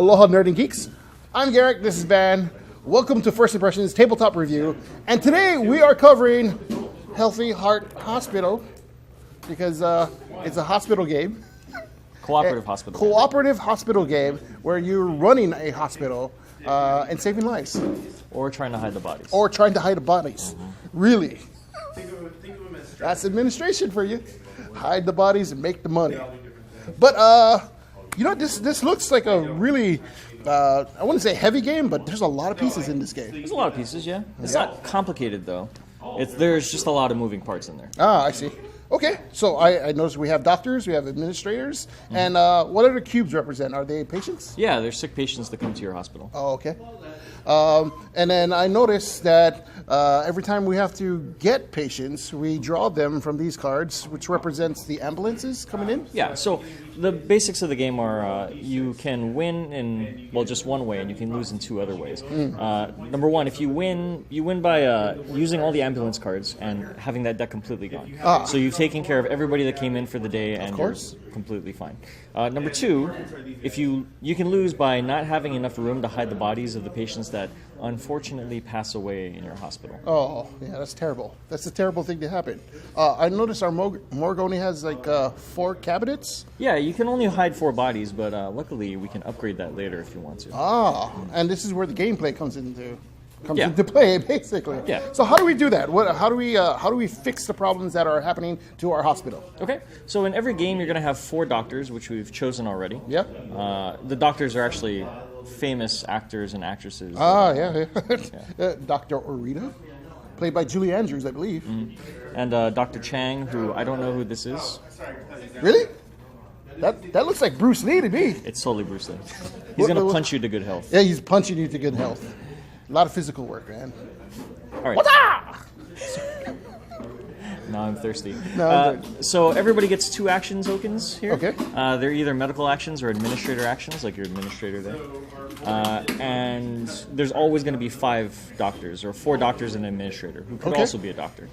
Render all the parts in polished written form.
Aloha Nerd And Geeks. I'm Garrick, this is Van. Welcome to First Impressions Tabletop Review. And today we are covering Healthy Heart Hospital because it's a hospital game. Cooperative hospital. Cooperative hospital game where you're running a hospital and saving lives. Or trying to hide the bodies. Or trying to hide the bodies. Really. That's administration for you. Hide the bodies and make the money. But, you know, this looks like a really, I wouldn't say heavy game, but there's a lot of pieces in this game. There's a lot of pieces, yeah. It's not complicated, though. There's just a lot of moving parts in there. Ah, I see. Okay, so I noticed we have doctors, we have administrators, and what do the cubes represent? Are they patients? Yeah, they're sick patients that come to your hospital. Oh, okay. And then I noticed that every time we have to get patients, we draw them from these cards, which represents the ambulances coming in? Yeah, so the basics of the game are you can win in, well, just one way, and you can lose in two other ways. Number one, if you win by using all the ambulance cards and having that deck completely gone. So you've taken care of everybody that came in for the day, and you're completely fine. Number two, if you can lose by not having enough room to hide the bodies of the patients that unfortunately pass away in your hospital. Oh, yeah, that's terrible. That's a terrible thing to happen. I noticed our morgue only has like 4 cabinets. Yeah, you can only hide 4 bodies, but luckily we can upgrade that later if you want to. And this is where the gameplay comes into play, basically. Yeah. So how do we do that? How do we fix the problems that are happening to our hospital? Okay. So in every game, you're going to have 4 doctors, which we've chosen already. Yeah. The doctors are actually famous actors and actresses. Yeah. Dr. Orita, played by Julie Andrews, I believe. And Dr. Chang, who I don't know who this is. Really? That looks like Bruce Lee to me. It's totally Bruce Lee. He's going to punch you to good health. Yeah, he's punching you to good health. A lot of physical work, man. All right. Now I'm thirsty. So everybody gets 2 action tokens here. Okay. They're either medical actions or administrator actions, like your administrator there. And there's always going to be 5 doctors, or 4 doctors and an administrator, who could also be a doctor.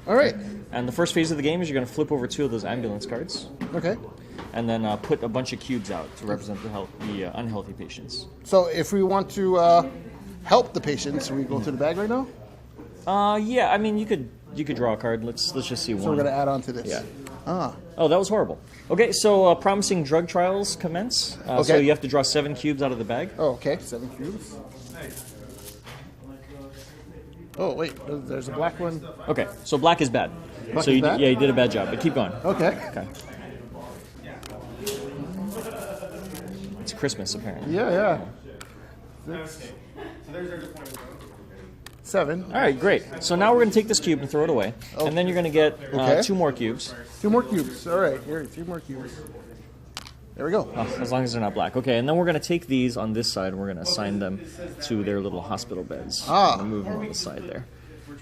All right. And the first phase of the game is you're going to flip over 2 of those ambulance cards. Okay. And then put a bunch of cubes out to represent the unhealthy patients. So if we want to help the patients, we go to the bag right now? Yeah, I mean, you could draw a card. Let's just see one. So we're going to add on to this. Yeah. Oh, that was horrible. Okay, so promising drug trials commence. So you have to draw 7 cubes out of the bag. Oh, okay. 7 cubes. Oh, wait. There's a black one. Okay, so black is bad. Black so is bad? Yeah, you did a bad job, but keep going. Okay. It's Christmas, apparently. Yeah. 6. 7. All right, great. So now we're going to take this cube and throw it away. And then you're going to get 2 more cubes. 2 more cubes. All right, here, 2 more cubes. There we go. As long as they're not black. Okay, and then we're going to take these on this side and we're going to assign them to their little hospital beds. I'm going to move them on the side there.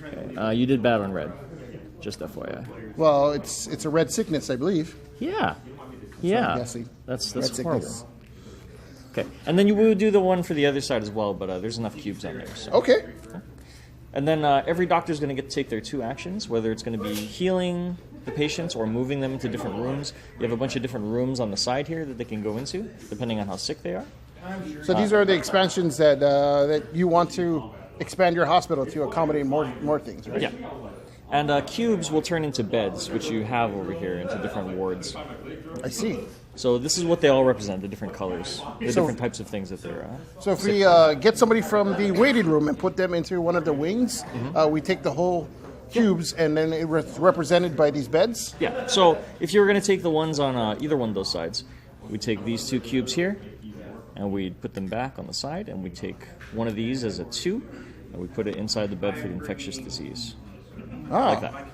Okay. You did bad on red. Just FYI. Well, it's a red sickness, I believe. Yeah. So I'm guessing. That's red horrible. Sickness. Okay, and then you will do the one for the other side as well, but there's enough cubes on there. So. Okay. And then every doctor is going to get to take their 2 actions, whether it's going to be healing the patients or moving them into different rooms. You have a bunch of different rooms on the side here that they can go into, depending on how sick they are. So these are the expansions that you want to expand your hospital to accommodate more things, right? Yeah. And cubes will turn into beds, which you have over here, into different wards. I see. So this is what they all represent, the different colors, the different types of things that they're... So if we get somebody from the waiting room and put them into one of the wings, we take the whole cubes and then it's represented by these beds? Yeah, so if you were going to take the ones on either one of those sides, we take these 2 cubes here, and we put them back on the side, and we take one of these as a 2, and we put it inside the bed for the infectious disease. Like that.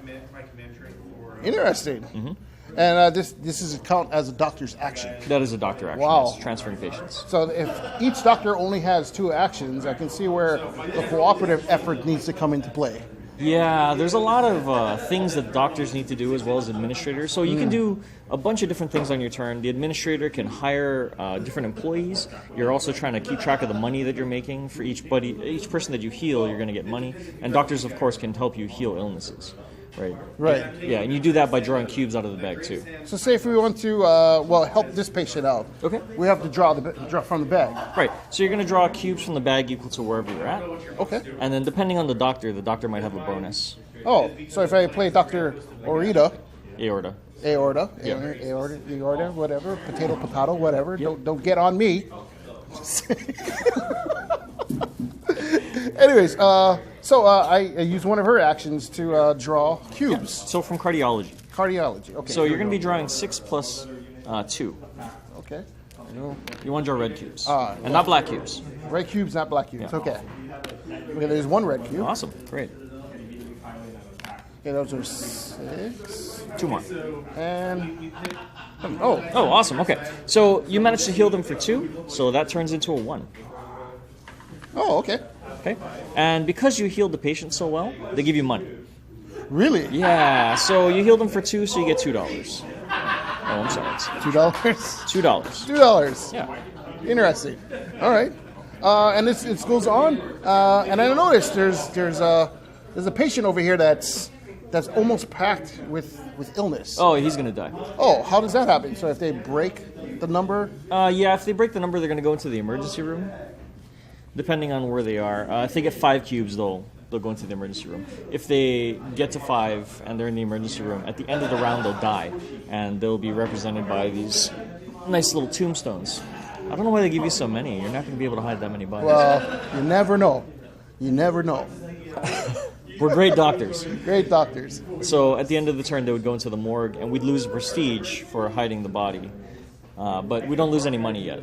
Interesting. And this is count as a doctor's action. That is a doctor action. Wow. It's transferring patients. So if each doctor only has 2 actions, I can see where the cooperative effort needs to come into play. Yeah, there's a lot of things that doctors need to do as well as administrators. So you can do a bunch of different things on your turn. The administrator can hire different employees. You're also trying to keep track of the money that you're making for each person that you heal. You're going to get money, and doctors, of course, can help you heal illnesses. right? Right. Yeah, and you do that by drawing cubes out of the bag too. So say if we want to, help this patient out. Okay. We have to draw from the bag. Right. So you're going to draw cubes from the bag equal to wherever you're at. Okay. And then depending on the doctor might have a bonus. Oh, so if I play Dr. Aorta, Aorta. Aorta, whatever, potato, whatever. Yep. Don't get on me. Anyways, I use one of her actions to draw cubes. So from cardiology. Cardiology. Okay. So you're going to be drawing 6 plus 2. Okay. You want to draw red cubes, and not black cubes. Red cubes, not black cubes. Yeah. Okay. Okay. There's one red cube. Awesome. Great. Okay, those are 6. 2 more. And Oh, awesome. Okay. So you managed to heal them for 2, so that turns into a 1. oh, okay. Okay. And because you healed the patient so well, they give you money. Really? Yeah. So you healed them for 2, so you get $2. Oh, I'm sorry. It's $2. $2. $2. Yeah. Interesting. All right. And it goes on. And I noticed there's a patient over here that's almost packed with illness. Oh, he's gonna die. Oh, how does that happen? So if they break the number? Yeah. If they break the number, they're gonna go into the emergency room. Depending on where they are. If they get 5 cubes, they'll go into the emergency room. If they get to 5 and they're in the emergency room, at the end of the round they'll die, and they'll be represented by these nice little tombstones. I don't know why they give you so many. You're not going to be able to hide that many bodies. Well, you never know. You never know. We're great doctors. Great doctors. So at the end of the turn, they would go into the morgue, and we'd lose prestige for hiding the body. But we don't lose any money yet.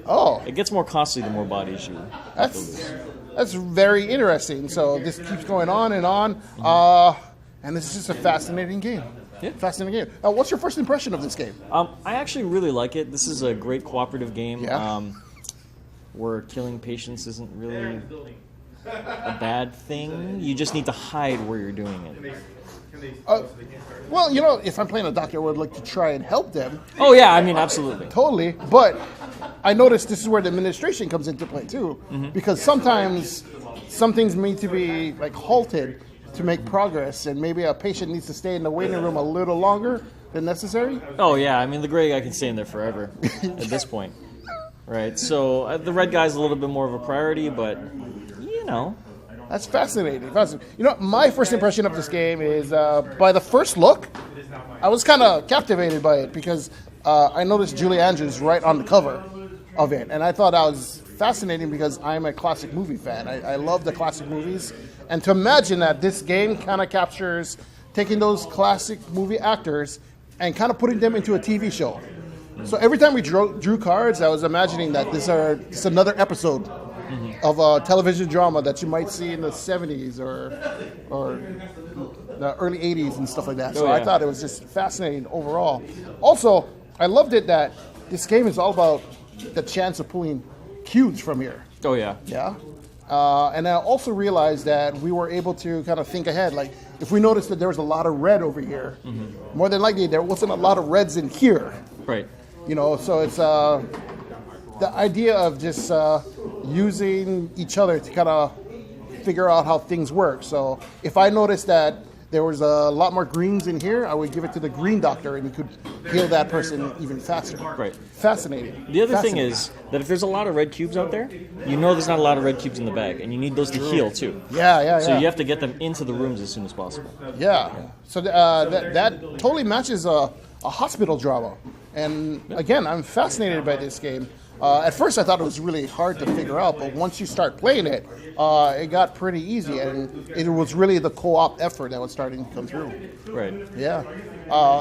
Oh, It gets more costly the more bodies you have to lose. that's very interesting. So this keeps going on, and it's just a fascinating game. Yeah. Fascinating game. What's your first impression of this game? I actually really like it. This is a great cooperative game. Yeah. Where killing patients isn't really a bad thing. You just need to hide where you're doing it. Well, if I'm playing a doctor, I would like to try and help them. Oh yeah, I mean absolutely. Totally. But I noticed this is where the administration comes into play too, because sometimes some things need to be like halted to make progress, and maybe a patient needs to stay in the waiting room a little longer than necessary. Oh yeah, I mean the gray guy can stay in there forever at this point, right? So the red guy's a little bit more of a priority, but That's fascinating. My first impression of this game is by the first look, I was kind of captivated by it because I noticed Julie Andrews right on the cover of it, and I thought that was fascinating because I'm a classic movie fan. I love the classic movies, and to imagine that this game kind of captures taking those classic movie actors and kind of putting them into a TV show. So every time we drew cards, I was imagining that this is another episode of a television drama that you might see in the 70s or the early 80s and stuff like that. So I thought it was just fascinating overall. Also, I loved it that this game is all about the chance of pulling cubes from here. Oh yeah. Yeah. And I also realized that we were able to kind of think ahead. Like, if we noticed that there was a lot of red over here, more than likely there wasn't a lot of reds in here. Right. So it's the idea of just using each other to kind of figure out how things work. So if I noticed that there was a lot more greens in here, I would give it to the green doctor, and he could heal that person even faster. Right. Fascinating. The other thing is that if there's a lot of red cubes out there, there's not a lot of red cubes in the bag, and you need those to heal too. Yeah. So you have to get them into the rooms as soon as possible. Yeah. So that totally matches a hospital drama. And again, I'm fascinated by this game. At first, I thought it was really hard to figure out, but once you start playing it, it got pretty easy, and it was really the co-op effort that was starting to come through. Right. Yeah.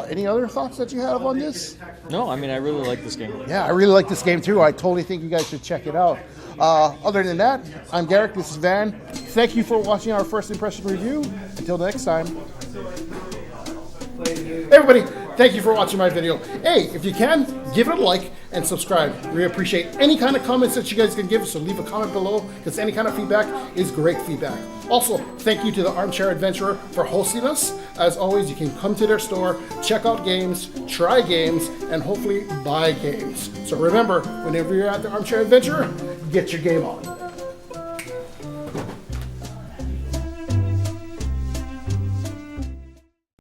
Any other thoughts that you have on this? No, I mean, I really like this game. Yeah, I really like this game too. I totally think you guys should check it out. Other than that, I'm Garrick. This is Van. Thank you for watching our first impression review. Until next time. Hey everybody, thank you for watching my video. Hey, if you can, give it a like and subscribe. We appreciate any kind of comments that you guys can give, so leave a comment below, because any kind of feedback is great feedback. Also, thank you to the Armchair Adventurer for hosting us. As always, you can come to their store, check out games, try games, and hopefully buy games. So remember, whenever you're at the Armchair Adventurer, get your game on.